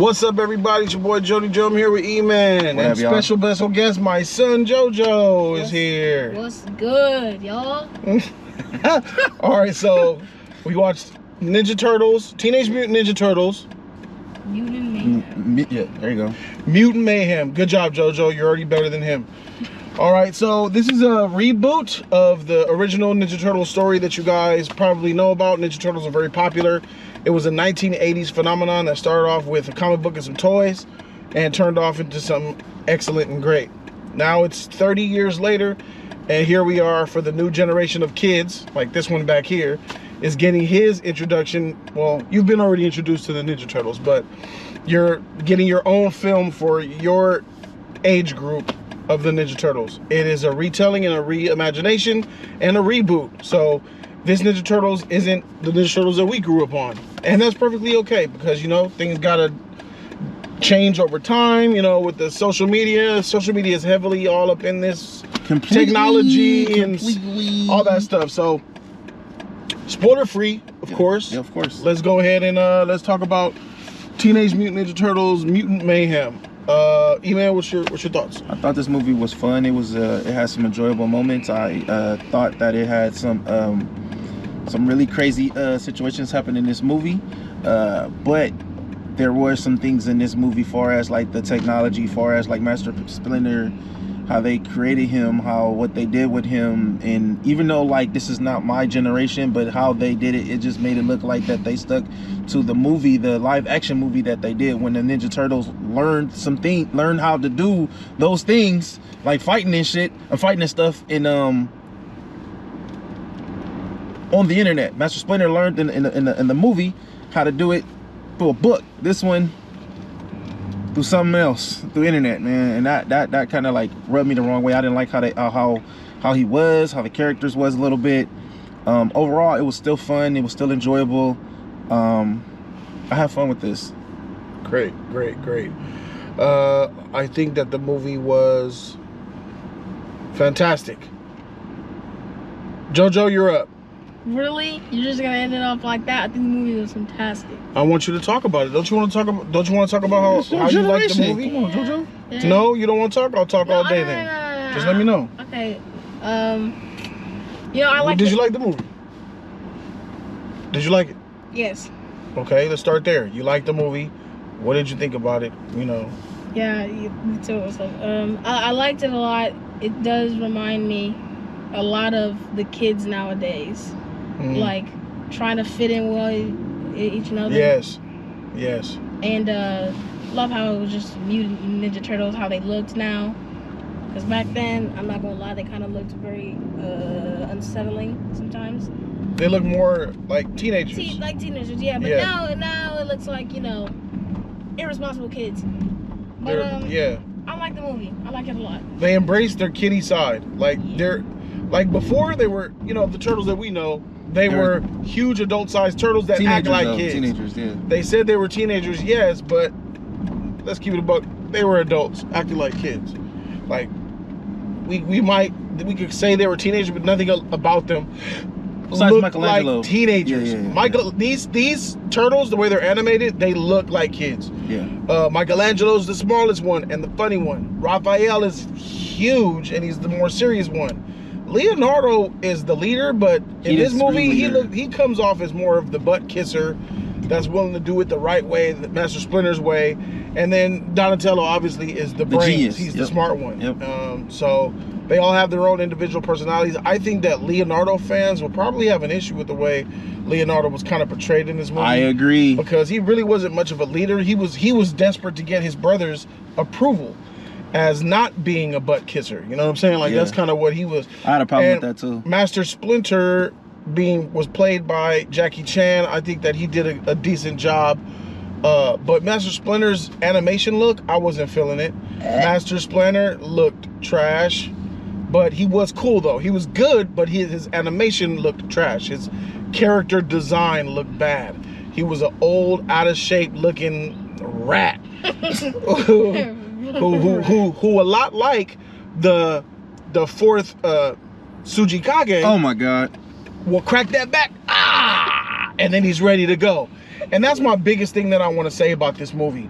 What's up, everybody? It's your boy Jody Joe. I'm here with E-Man. And special guest, my son JoJo is here. What's good, y'all? Alright, so we watched Ninja Turtles, Teenage Mutant Ninja Turtles. Mutant Mayhem. Yeah, there you go. Mutant Mayhem. Good job, JoJo. You're already better than him. Alright, so this is a reboot of the original Ninja Turtles story that you guys probably know about. Ninja Turtles are very popular. It was a 1980s phenomenon that started off with a comic book and some toys and turned off into something excellent and great. Now it's 30 years later, and here we are for the new generation of kids, like this one back here, is getting his introduction. Well, you've been already introduced to the Ninja Turtles, but you're getting your own film for your age group of the Ninja Turtles. It is a retelling and a reimagination and a reboot. So this Ninja Turtles isn't the Ninja Turtles that we grew up on. And that's perfectly okay, because, you know, things gotta change over time, you know, with the social media. Social media is heavily all up in this technology and all that stuff. So, spoiler free, of course. Yeah, of course. Let's go ahead and let's talk about Teenage Mutant Ninja Turtles Mutant Mayhem. E-Man, what's your thoughts? I thought this movie was fun. It was it had some enjoyable moments. I thought that it had some really crazy situations happen in this movie, but there were some things in this movie far as like the technology, far as like Master Splinter, how they created him, what they did with him, and even though like this is not my generation, but how they did it, it just made it look like that they stuck to the movie, the live action movie that they did when the Ninja Turtles learned how to do those things, like fighting and shit, and fighting and stuff in on the internet. Master Splinter learned in the movie how to do it through a book. This one through something else, through internet, man. And that kind of like rubbed me the wrong way. I didn't like how he was, how the characters was a little bit. Overall, it was still fun. It was still enjoyable. I had fun with this. Great. I think that the movie was fantastic. JoJo, you're up. Really? You're just gonna end it off like that? I think the movie was fantastic. I want you to talk about it. Don't you want to talk about how you like the movie? Come on, JoJo. Yeah. No, you don't want to talk? I'll talk all day then. No. Just let me know. Okay. You know, I like. Did you like the movie? Did you like it? Yes. Okay, let's start there. You liked the movie. What did you think about it? You know. Yeah, me too. So, I liked it a lot. It does remind me a lot of the kids nowadays. Like trying to fit in well each other. Yes. And love how it was just Mutant Ninja Turtles, how they looked now. Because back then, I'm not gonna lie, they kind of looked very unsettling sometimes. They look more like teenagers. Like teenagers, yeah. But now it looks like, you know, irresponsible kids. But yeah. I like the movie. I like it a lot. They embraced their kiddie side. Like before, they were, you know, the turtles that we know. They were huge adult-sized turtles that act like kids. Teenagers, yeah. They said they were teenagers, yes, but let's keep it a buck. They were adults acting like kids. Like we could say they were teenagers, but nothing about them besides looked Michelangelo. like teenagers. Yeah. These turtles, the way they're animated, they look like kids. Yeah. Michelangelo's the smallest one and the funny one. Raphael is huge and he's the more serious one. Leonardo is the leader, but in this movie, he comes off as more of the butt kisser that's willing to do it the right way, the Master Splinter's way. And then Donatello obviously is the brains. Genius. He's the smart one. Yep. So they all have their own individual personalities. I think that Leonardo fans will probably have an issue with the way Leonardo was kind of portrayed in this movie. I agree. Because he really wasn't much of a leader. He was desperate to get his brother's approval as not being a butt kisser. You know what I'm saying? Like, that's kind of what he was. I had a problem with that too. Master Splinter was played by Jackie Chan. I think that he did a decent job. But Master Splinter's animation look, I wasn't feeling it. Master Splinter looked trash, but he was cool though. He was good, but his animation looked trash. His character design looked bad. He was an old, out of shape looking rat. who a lot like the fourth Tsujikage. Oh my god. Will crack that back, and then he's ready to go. And that's my biggest thing that I want to say about this movie.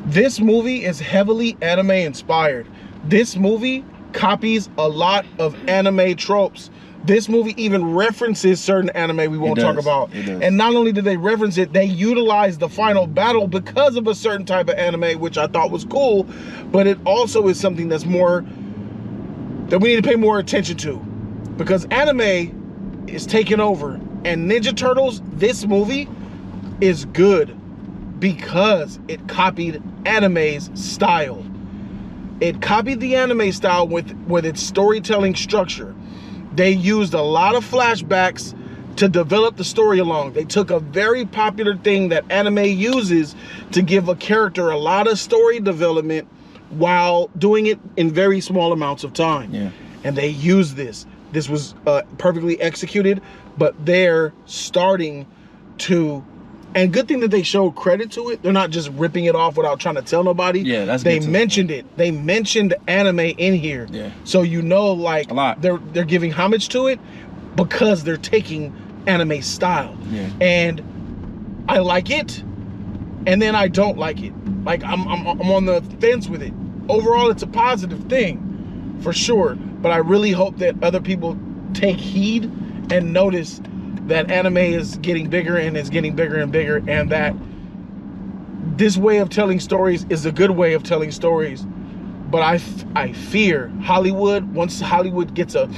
This movie is heavily anime inspired. This movie copies a lot of anime tropes. This movie even references certain anime we won't talk about. And not only did they reference it, they utilized the final battle because of a certain type of anime, which I thought was cool, but it also is something that's more, that we need to pay more attention to. Because anime is taking over. And Ninja Turtles, this movie, is good because it copied anime's style. It copied the anime style with its storytelling structure. They used a lot of flashbacks to develop the story along. They took a very popular thing that anime uses to give a character a lot of story development while doing it in very small amounts of time. Yeah. And they used this. This was perfectly executed, but they're starting to, and good thing that they showed credit to it. They're not just ripping it off without trying to tell nobody. Yeah, that's they good mentioned it. They mentioned anime in here. Yeah. So you know, like, a lot. They're giving homage to it because they're taking anime style. Yeah. And I like it, and then I don't like it. Like I'm on the fence with it. Overall, it's a positive thing, for sure. But I really hope that other people take heed and notice that anime is getting bigger and it's getting bigger and bigger, and that this way of telling stories is a good way of telling stories. But I fear Hollywood, once Hollywood gets a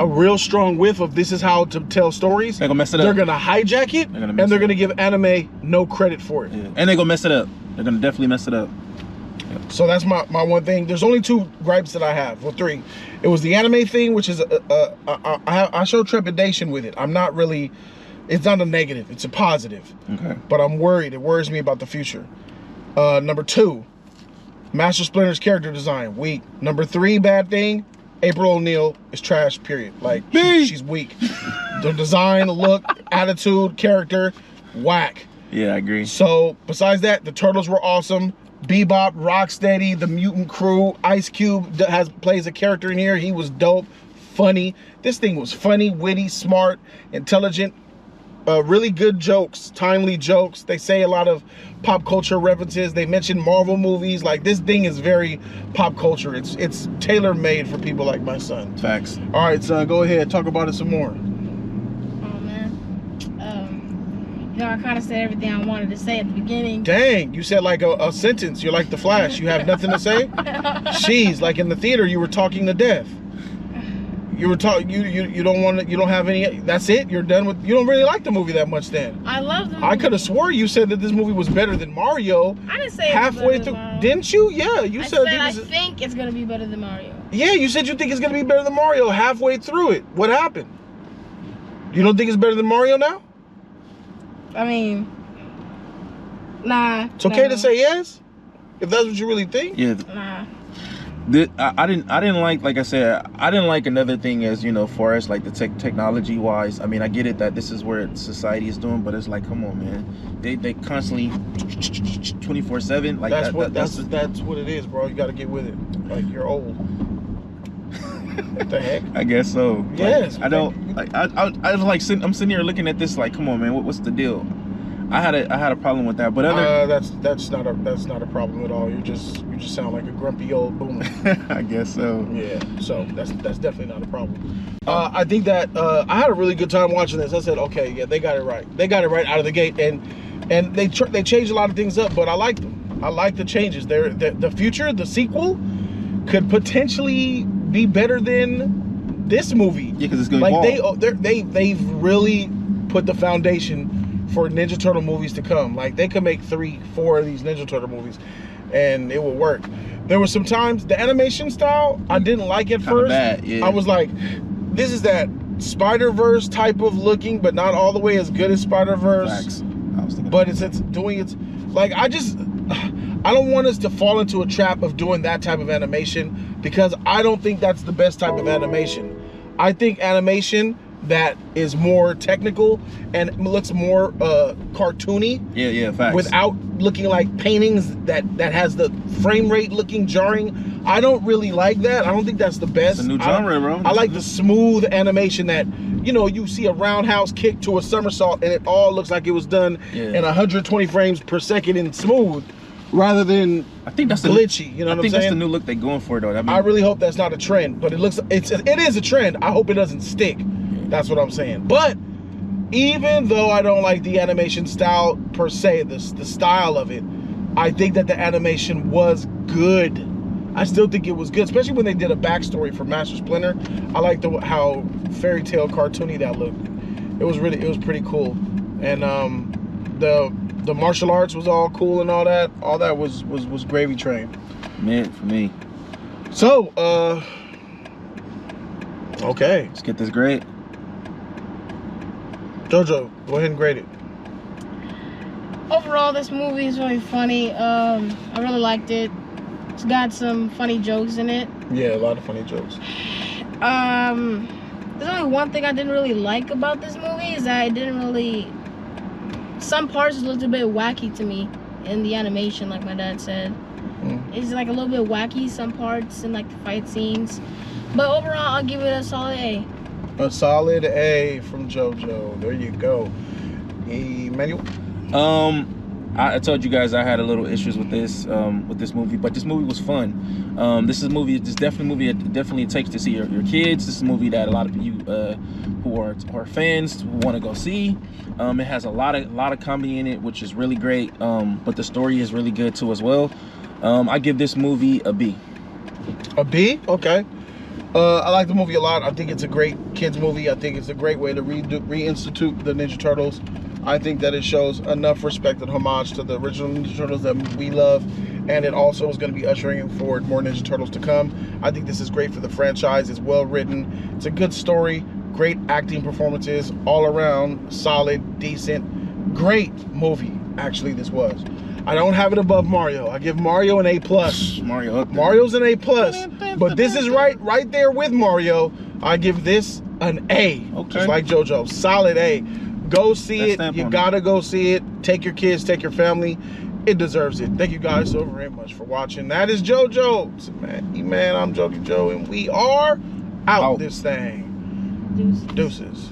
real strong whiff of this is how to tell stories, they're gonna mess it up. They're gonna hijack it, and they're gonna give anime no credit for it. Yeah. And they're gonna mess it up. They're gonna definitely mess it up. So that's my one thing. There's only 2 gripes that I have. Well, 3. It was the anime thing, which is I show trepidation with it. I'm not really, it's not a negative, it's a positive. Okay. But I'm worried. It worries me about the future. Number 2, Master Splinter's character design, weak. Number 3, bad thing, April O'Neil is trash, period. Like, she's weak. The design, look, attitude, character, whack. Yeah, I agree. So besides that, the Turtles were awesome. Bebop, Rocksteady, the Mutant Crew, Ice Cube plays a character in here. He was dope, funny. This thing was funny, witty, smart, intelligent, really good jokes, timely jokes. They say a lot of pop culture references. They mention Marvel movies. Like, this thing is very pop culture. It's tailor-made for people like my son. Facts. All right, so go ahead, talk about it some more. You know, I kind of said everything I wanted to say at the beginning. Dang, you said like a sentence. You're like the Flash. You have nothing to say? Jeez, like in the theater, you were talking to death. You were talking. You don't want to. You don't have any. That's it. You're done with. You don't really like the movie that much, then. I love the movie. I could have swore you said that this movie was better than Mario. I didn't say halfway through. Didn't you? Yeah, you said. I think it's gonna be better than Mario. Yeah, you said you think it's gonna be better than Mario halfway through it. What happened? You don't think it's better than Mario now? I mean, nah. It's okay to say yes, if that's what you really think. Yeah. Nah. I didn't like I said, I didn't like another thing as, you know, for us, like the technology wise. I mean, I get it that this is where society is doing, but it's like, come on, man. They constantly 24/7. Like that's what it is, bro. You got to get with it. Like, you're old. What the heck? I guess so. Yes. Like, I don't like. I was like I'm sitting here looking at this like, come on, man. What's the deal? I had a problem with that, but that's not a problem at all. You just sound like a grumpy old boomer. I guess so. Yeah. So that's definitely not a problem. I think that I had a really good time watching this. I said, okay, yeah, they got it right. They got it right out of the gate, and they changed a lot of things up, but I like them. I like the changes. The future, the sequel, could potentially be better than this movie. Yeah, because it's going to they've really put the foundation for Ninja Turtle movies to come. Like, they could make 3-4 of these Ninja Turtle movies and it will work. There were some times the animation style I didn't like at first. Bad, yeah. I was like, this is that Spider-Verse type of looking, but not all the way as good as Spider-Verse. Facts. I was thinking but it's doing its, like, I don't want us to fall into a trap of doing that type of animation, because I don't think that's the best type of animation. I think animation that is more technical and looks more cartoony. Yeah, facts. Without looking like paintings that has the frame rate looking jarring. I don't really like that. I don't think that's the best. It's a new genre, bro. I like the smooth animation that, you know, you see a roundhouse kick to a somersault and it all looks like it was done in 120 frames per second and smooth, rather than I think that's glitchy. You know what I'm saying? I think that's the new look they're going for, though. I mean, I really hope that's not a trend, but it is a trend. I hope it doesn't stick. That's what I'm saying. But even though I don't like the animation style per se, the style of it, I think that the animation was good. I still think it was good, especially when they did a backstory for Master Splinter. I like how fairy tale cartoony that looked. It was pretty cool, and the martial arts was all cool and all that. All that was gravy train. Man, for me. So okay, let's get this grade. Jojo, go ahead and grade it. Overall, this movie is really funny. I really liked it. It's got some funny jokes in it. Yeah, a lot of funny jokes. There's only one thing I didn't really like about this movie is that some parts looked a bit wacky to me in the animation, like my dad said. It's like a little bit wacky, some parts in like the fight scenes. But overall, I'll give it a solid A. A solid A from JoJo. There you go. Emmanuel? I told you guys I had a little issues with this movie, but this movie was fun. This is definitely a movie it definitely takes to see your kids. This is a movie that a lot of you who are fans want to go see. It has a lot of comedy in it, which is really great. But the story is really good too as well. I give this movie a B. A B? Okay. I like the movie a lot. I think it's a great kids movie. I think it's a great way to reinstitute the Ninja Turtles. I think that it shows enough respect and homage to the original Ninja Turtles that we love, and it also is going to be ushering forward more Ninja Turtles to come. I think this is great for the franchise. It's well written. It's a good story. Great acting performances all around. Solid, decent, great movie. Actually, this was. I don't have it above Mario. I give Mario an A+. Mario's an A+, but this is right there with Mario. I give this an A. Okay. Just like JoJo. Solid A. Go see it. You gotta go see it. Take your kids, take your family. It deserves it. Thank you guys so very much for watching. That is JoJo. Man, I'm Jody Joe, and we are out this thing. Deuces.